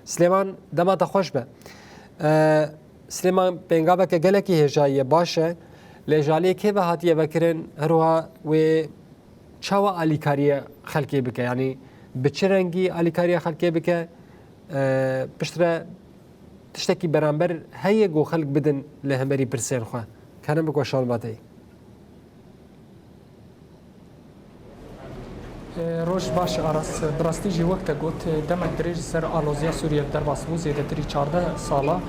سليمان دما تخوش به سليمان بينغابك جلكي هجايه باشا لجالي كيف هاتيه بكرن هروها و چاوا الیکاری خلقی بکه یعنی بچرنگی الیکاری خلقی بکه پشتره تشتکی برانبر هی گو خلق بدن لهمری پرسین خواه کنم بگو شال باتی روش باش آراس براستی جی وقت گوت دمک دریج سر آلوزیا سوریه در باسبو زیده تری 14 سالا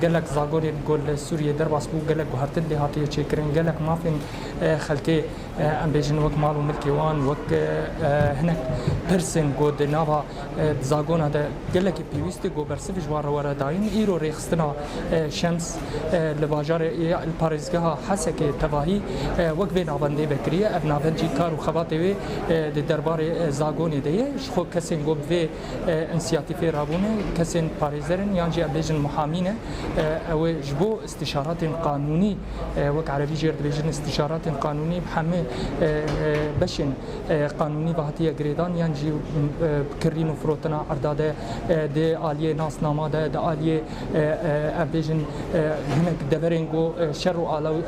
گلک زاگوری گل سوریه در باسبو گلک گهرتن دهاتی چیکرین گلک مافین خلقی ام بیجن وک مالو ملکی وان وک هنک پرسن گود نوا زاگون هذا گلک پیوستی گو برسفش وارا داین ایرو ریخستنا شمس لباجار الپاریزگاه حسک تواهی وک وین آبنده بکریه ابنابنجی کارو خواته درباره زاگونی دیه خو کسین گو به انسیاتیفی رابونه کسین پاریزرن یانجی بیجن محامینه او جبو استشارات قانونی وک عربی جرد بیجن استشارات قانونی همه بشن قانونی وحدی گریدان یانجی کرینو فروتنا ارداده ده عالیه ناس ناماده ده عالیه بیجن هنگ دورنگو شر و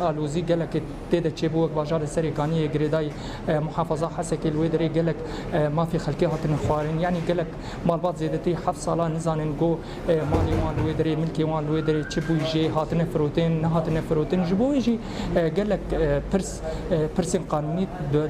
آلوزی گلک تیده چه بو بازار سریکانی گریدای محافظه حسکی الویدری گلک ما في خلقي هاتن خوارين يعني قالك مالبات زيدتي حف صالة نزانن جو مالي وان الويدري ملكي وان الويدري تشبو يجي هاتن فروتين هاتن فروتين جبو يجي قالك برسين قانوني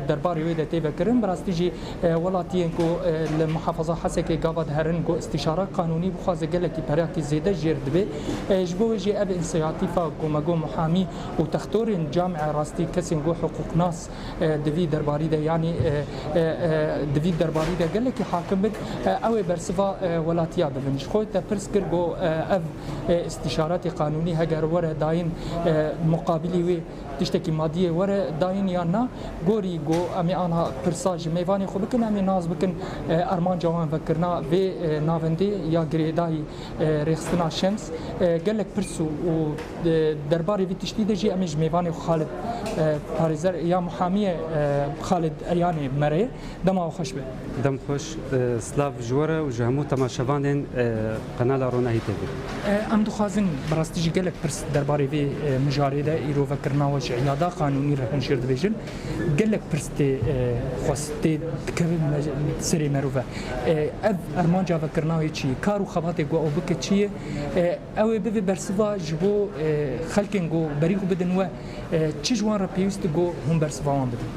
درباري ويدتي بكرن براستيجي ولاتين جو المحافظة حسكي قابد هرن جو استشارة قانوني بخاز قالك برياكي زيدة جيرد بي جبو يجي اب انسياتيفا جو مجو محامي وتختورين جامعة راستي كسين جو حقوق ناس دفي درباري ده يعني دفيد درباري ده قال لك حاكم بد او برسفا ولاتيا بنش خويت برسكر جو اف استشارات قانوني هجر ورا داين مقابلي وي تشتكي ماديه ورا داين يانا غوري جو امي انا برساج ميفاني خو بكن امي ناز بكن ارمان جوان فكرنا في نافندي يا غريداي ريخستنا شمس قال لك برسو درباري في تشتيد جي امي ميفاني خالد باريزر يا محاميه خالد اياني مري دم خوش به دم خوش سلاف جوره و جهمو تماشاوانن قناه رونایی تیوی ام دخوازن براستیجی گلک پرس درباره وی مجارده ایرو فکرنا و عیاده قانونی رهن شرد بیجن گلک پرست خواسته کبن سری مروفه اب ارمانجا فکرنا چی کارو خبات گو او بک چی او به برسوا جبو خلکن گو بریغو بدن و چی جوان را پیوست گو هم برسوا وان بدن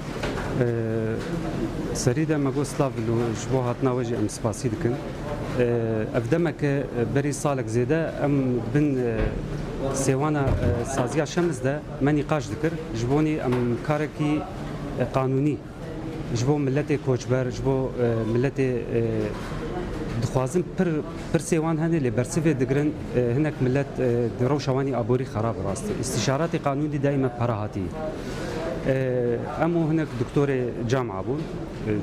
سريدا ما قول سلاف لو شبوهات ناوجي ام سباسي دكن افدمك بري صالك زيدا ام بن سيوانا سازيا شمس ده ماني قاش ذكر جبوني ام كاركي قانوني جبو ملتي كوچبر جبو ملتي دخوازم پر سيوان هني اللي برسفي دقرن هناك ملت درو شواني ابوري خراب راستي استشارات قانوني دائما براهاتي امو هناك دكتور جامعه بون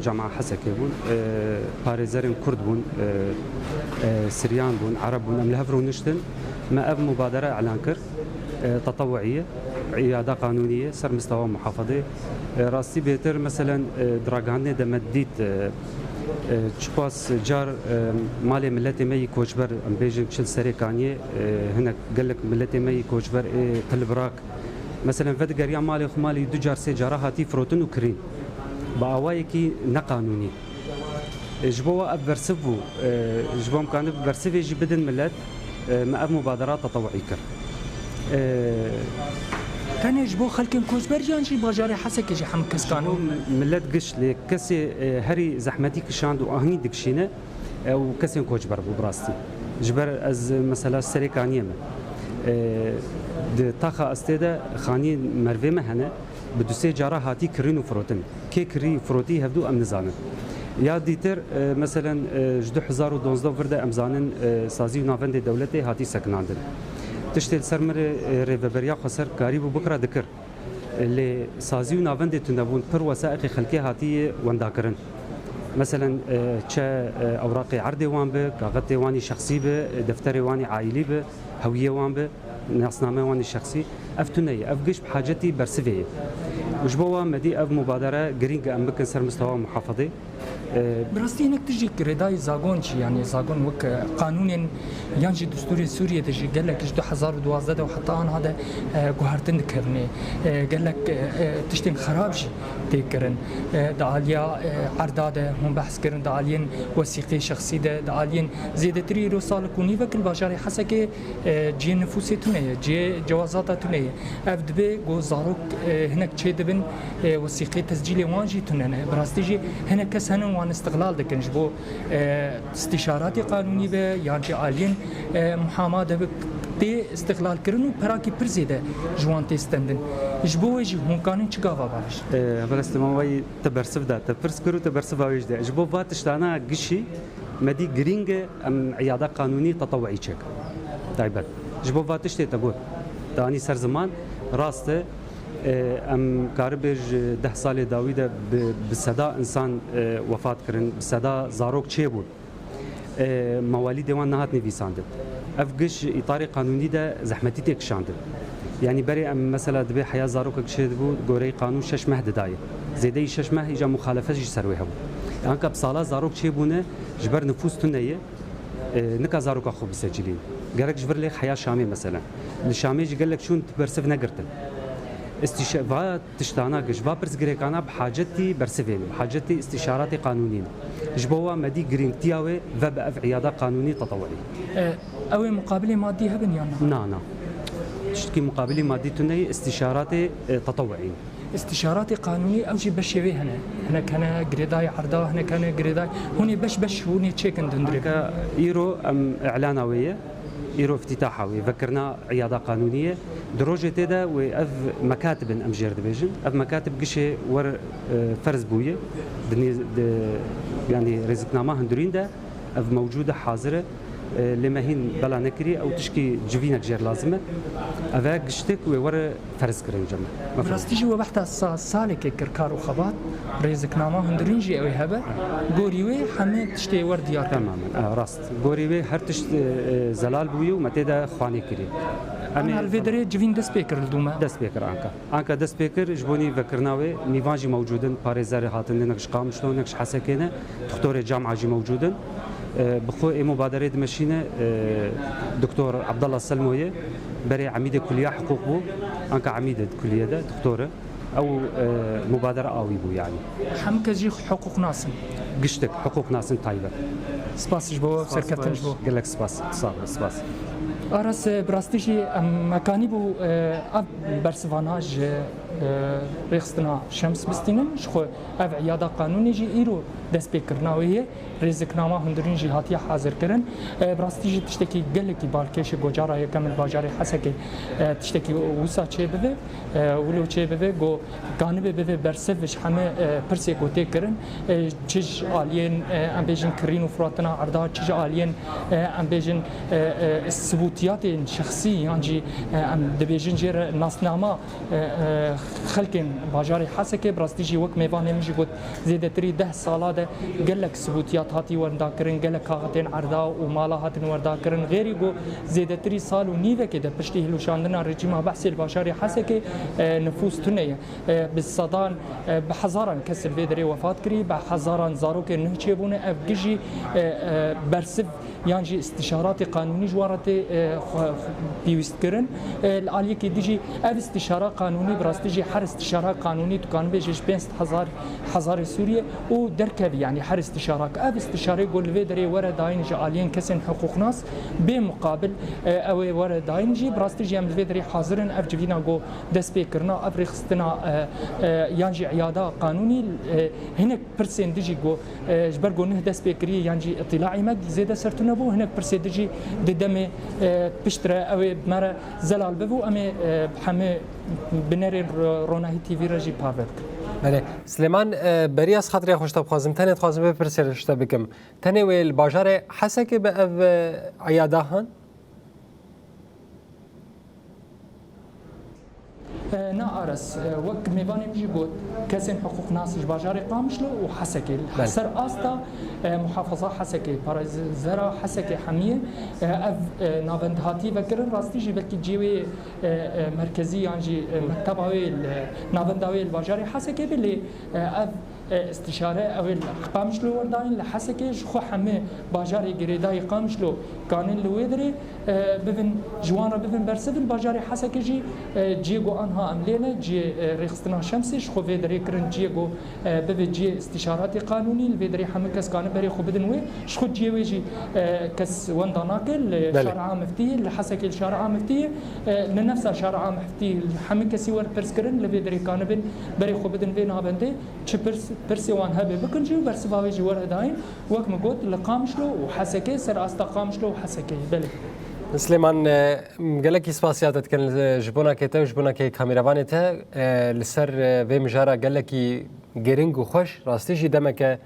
جامعه حسكي بون باريزرين كرد بون سريان بون عرب بون ام لهفرو نشتن ما اب مبادره اعلان كر تطوعيه عياده قانونيه سر مستوى محافظه راستي بيتر مثلا دراغان دمديت تشباس جار مالي ملتي مي كوچبر ام بيجن تشل سريكانيه هناك قال لك ملتي مي كوچبر قلبراك مثلا فدقر يا مالي خمالي دو جار سي جارة هاتي فروتن وكرين باوايكي نقانوني جبوا برسفو جبوا مكان برسفي يجي بدن ملت ما مبادرات تطوعي كر كان يجبو خلكن كوزبر جانجي باجاري حسك يجي حم كسكانو ملت قش لي كسي هري زحمتي كشاند واهني دكشينه او كسين كوجبر ببراستي جبر از مثلا سريكانيه د تاخا استاده خاني مروه مهنه بدوسه جاره هاتي كرينو فروتن كي كري فروتي هبدو ام نزانن يا ديتر مثلا جدو 2012 ورده امزانن سازي نافند دولتي هاتي سكناندن تشتل سرمر ريفبريا خسر قريب بكره ذكر اللي سازي نافند تنبون پر وثائق خلقي هاتي ونداكرن مثلا اوراق عرض وان به كاغت واني شخصي به دفتر واني عائلي به هويه وان به نصنامه واني شخصي افتنيه افجش بحاجتي برسفيه وجبوا مدي اف مبادره جرينج ام بكن سر مستوى محافظه براستي هناك تجي كريداي زاغون يعني زاغون وك قانون ينجي دستوري سوريا تجي قال لك 2012 وحتى انا هذا جوهرتن كرني قال لك تشتين خرابش تكرن داليا عرداده هم بحث كرن دالين وثيقه شخصي دالين زيد تري رسال كوني وكل بشري حسكه جي نفوسيتونه جي جوازاتونه افدبي جو زاروك هناك تشدبن وثيقه تسجيل وانجي تنن براستي جي هناك كسنن وان استغلال دكن جبو استشارات قانوني به يعني عالين محاماه ده تي استغلال كرنو براكي برزيده جوان تستندن جبو يجي هم كانوا تشغافا باش بس ما وي تبرسف ده تبرس كرو تبرسف اويش ده جبو باتش تانا قشي مدي جرينج ام عياده قانوني تطوعي تشك طيب جبو باتش تقول داني سر زمان راسته ام کاربج 10 سال داویده به صدا انسان وفات کردن به صدا زاروک چه بود موالید وان نهات نویساند افگش اطار قانونی ده زحمتی تکشاند یعنی برای ام مثلا دبی حیا زاروک چه بود گوری قانون 6 ماه دای زیده 6 ماه ایجا مخالفه جی سروی هم یعنی کب سالا زاروک چه بونه جبر نفوس تنیه نکا زاروک خوب بسجلین گرک جبر لی حیا شامی مثلا الشامی جی قال لك شون تبرسف نگرتن استشفاء تشتانا جوا برز غريكانا بحاجتي برسفين بحاجتي استشارات قانونيه جبوا مدي جرين تياوي فب اف عياده قانوني تطوعي او مقابله مادي هبن يعني نا تشتكي مقابله مادي تني استشارات تطوعي استشارات قانوني او جي بشوي هنا كان جريداي عرضه هنا كان جريداي هوني بش هوني تشيكن دندرك ايرو ام اعلانويه ايرو افتتاحوي ذكرنا عياده قانونيه دروجه تدا واف مكاتب ام جير ديفيجن اف مكاتب قشي ور فرز بويه يعني رزقنامه هندرين ده اف موجوده حاضره لما هين بلا نكري او تشكي جفينك جير لازمه افا قشتك ور فرز كرن جمع براستيجي وبحث سالك كركار وخبات رزقنامه هندرين جي او هبه غوريوي حمد تشتي ور ديار تماما راست غوريوي هر تشت زلال بويو متى خواني كري انا الفيدري جفين دس بيكر الدوما دس بيكر انكا دس بيكر جبوني فكرناوي ميفانجي موجودن باريزاري هاتن نقش قام شلون نقش حسكينه دكتور جامعه جي موجودن بخو مبادره دمشينه دكتور عبد الله السلمويه بري عميد كليه حقوق بو انكا عميد كليه ده دكتوره او مبادره قوي بو يعني حمكزي حقوق ناس قشتك حقوق ناس طيبه سباس جبو سركتن جبو قال لك سباس سباس أرس براستيجي مكاني بو برسفاناج ريخستنا شمس بستينن شخو اف عياده قانوني جي ايرو دس بيكرنا وهي رزقنامه هندرين جي هاتيه حاضر كرن براستيجي تشتكي قالكي بالكيش جوجارا يكمل باجاري حسكي تشتكي وسا تشي بده ولو تشي بده جو كانبه بده برسفش همه برسي كوتي كرن تشج الين ام بيجن كرين وفراتنا عرضا تشج الين ام بيجن الثبوتيات الشخصيه يعني ام دبيجن جير ناسنامه خلكن باجاري حسكي براستيجي وك ميفان مجي قلت زيدتري 10 سالا ده قال لك ثبوتيات هاتي وردا كرن قال لك هاتين عرضا ومالا هاتين وردا كرن غيري جو زيدتري سال ونيفه كده بشتي هلو شاندنا رجيم بحث الباشاري حسكي نفوس تنيه بالصدان بحزارا كسر فيدري وفات كري بحزارا زاروك نهشيبونه افجي برسف يعني استشارات قانوني جوارتي بيوست كرن الاليه كي ديجي اف استشاره قانوني براستيجي حر استشاره قانوني تكون بيجيش 5000 سوريا ودركب يعني حر استشاره اف استشاره يقول فيدري ورا داين جالين كسن حقوق ناس بمقابل او ورا داين جي براستيجي ام فيدري حاضرن اف جينا جو دس بيكرنا اف رخصتنا يعني عياده قانوني هناك برسين ديجي جو جبر جو نه دس بيكري يعني اطلاعي مد زياده سرتنا بو هناك برسين ديجي ددمه بشترا او مره زلال ببو ام بحمه بنري روناهي تي في رجي بافك بله سليمان برياس خاطري خوش تبخازم تاني تخازم بپرسر شتا بكم تاني ويل باجار حسك بأف عيادهان نا عرس وك ميباني مجي قوت كسين حقوق ناس باجاري قامشلو وحسكي سر استا محافظه حسكي بارز زرا حسكي حميه اف نافند هاتي فكرن راستي جي بلكي جيوي مركزي يعني مكتباوي نافنداوي الباجاري حسكي بلي اف استشاره او قامشلو ورداين لحسكي خو حمه باجاري جريداي قامشلو كانن لويدري بفن جوانا بفن برسفن باجاري حسكي جي جيغو انها املينا جي ريخستنا شمسي خو فيدري كرن جيغو بفن جي استشاراتي قانوني الفيدري حمه كس كان بري خو بدن وي شخو جيوي جي كس ونداناكل شارع مفتي لحسكي الشارع مفتي لنفس شارع مفتي حمه كسي ور برسكرن الفيدري كان بن بري خو بدن فينا بنتي تشبرس برسيوان هبه بكنجي وبرسباوي جي ور داين وقت ما قلت لقامشلو وحسكي سر استا قامشلو وحسكي بله سليمان قالك اسباسيات كان جبونا كيتا وجبونا كي كاميرافان تا لسر في مجارة قالك جيرينغ وخش راستيجي دمك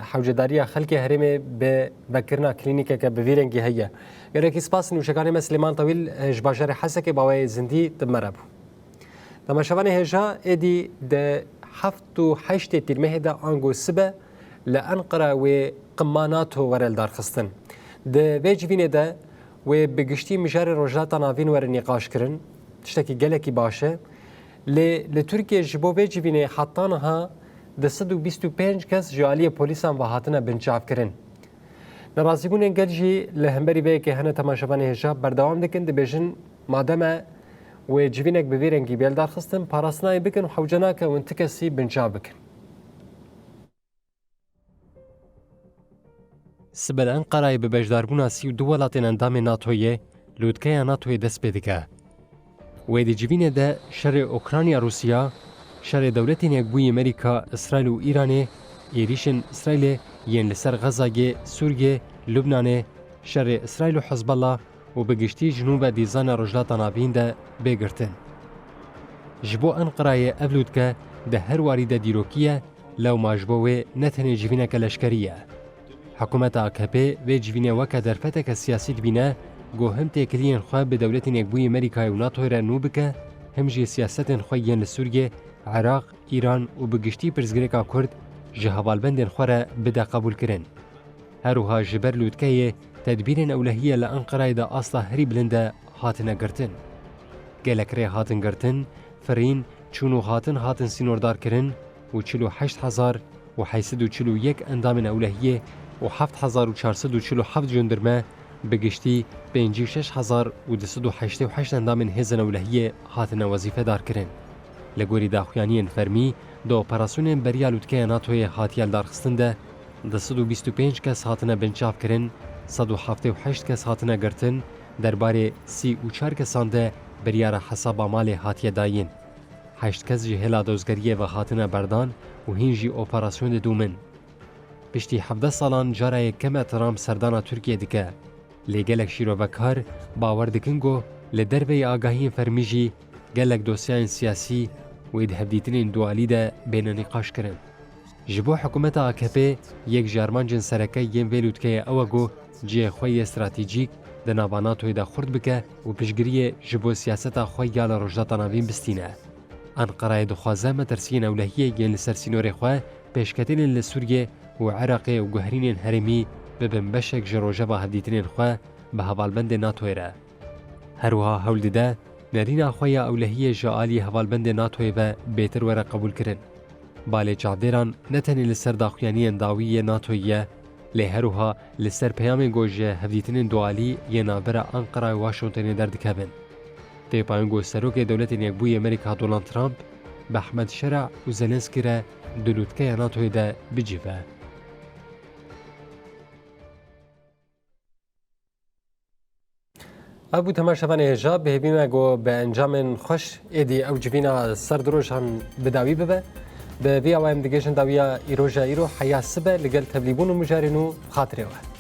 حوجداريه خلقي هرمي ببكرنا كلينيكا كبفيرنجي هي قالك اسباس نوشكاني سليمان طويل جباجر حسكي باوي زندي تمربو تما شواني هجا ادي د حفتو حشتي تلمهدا انغو سبا لانقره وقماناته ورا دار خستن د بيجفينه ده وبقشتي مجاري روجاتا نافين ور نقاش كرن تشتكي قالكي باشا لتركيا جبو بيجفينه حطانها د 125 کس جاليه پولیسان وهاتنه بنچاف کرن نرازیبون انگلجی لهمبری به که هنه تماشاوانه هجاب بردوام دکن دبیجن مادامه و جوینک بویرنگی بیل دارخستن پاراسنای بکن و حوجناک و انتکسی بنچاف بکن سبل انقره به بجداربونا 32 ولاتین اندام ناتویه لودکه ناتوی دست بدگه و دی جوینه ده شر اوکرانیا روسیا شر دولتین یک بوی امریکا اسرائیل و ایران ایریشن اسرائیل ین لسر غزه سوریه لبنان شر اسرائیل و حزب الله و بگشتی جنوب دیزان رجلات ناوین ده بگرتن جبو انقره اولود که ده هر وارد دیروکیه لو ماجبوه نتنه جوینه کلشکریه حکومت AKP و جوینه وکه درفته که سیاسی بینه گو هم تکلین خواه به دولتین یک بوی امریکا و ناتو را نو بکه هم جی سیاستن خواه ین لسوریه عراق، ایران و بگشتی پرزگریکا کرد جهوالبندن خوره بده قبول کرن. هروها جبر لودکه تدبیرن اولهیه لانقره ده اصلا هری بلنده هاتنه گرتن. گلک ری هاتن گرتن، فرین چونو هاتن سینوردار کرن و 48,000 و 841 اندام اولهیه و 7,447 جندرمه بگشتی 56,288 اندام هزن اولهیه هاتنه وظیفه دار کرن. لگوری داخویانین فرمی دو اپراسیون بریا لودکه ناتوی هاتیال دارخستن ده 125 کس هاتنه بنچاف کرن 178 کس هاتنه گرتن درباره 34 کسان ده بریار حساب مال هاتیه داین 8 کس جهلا دوزگریه و هاتنه بردان و هینجی اپراسیون دومن پشتی 17 سالان جاره کم احترام سردان ترکیه دکه لگلک شیرو وکار باور دکنگو لدربه آگاهی فرمیجی گلک دوسیان سیاسی و ادهبدیتین دوالی ده بین نقاش کرن. جبو حکومت AKP یک جرمانجن سرکه یم ویلودکه اوگو جه خوی استراتیجیک ده نواناتوی ده خورد بکه و پشگریه جبو سیاست خوی گال رجلات ناوین بستینه. انقره دخوازه مترسین اولهیه ین لسرسینور خواه پیشکتین لسوریه و عراق و گهرین هرمی ببنبشک جروجه و هبدیتین خواه به حوالبند ناتوی را. هروها هول ده نرین خواه اولهیه جالی حوالبند ناتوی و بیتر وره قبول کرن. بالی چاودیران نتنی لسر داخویانی انداوی ناتویه لهروها لسر پیام گوجه هفدیتین دوالی یه نابر انقره و واشنطن دردکبن. تیپاینگو سروک دولت یکبوی امریکا دونالد ترامپ به احمد شرع و زلنسکی را دلودکه ناتوی ده بجیبه. ابو تماشاوان هجاب بهبینا گو به انجام خوش ایدی او جبینا سردروش هم بداوی ببه به وی اوام دیگهشن داویا ایروجا ایرو حیا سبه لگل تبلیبون و مجارینو خاطره وه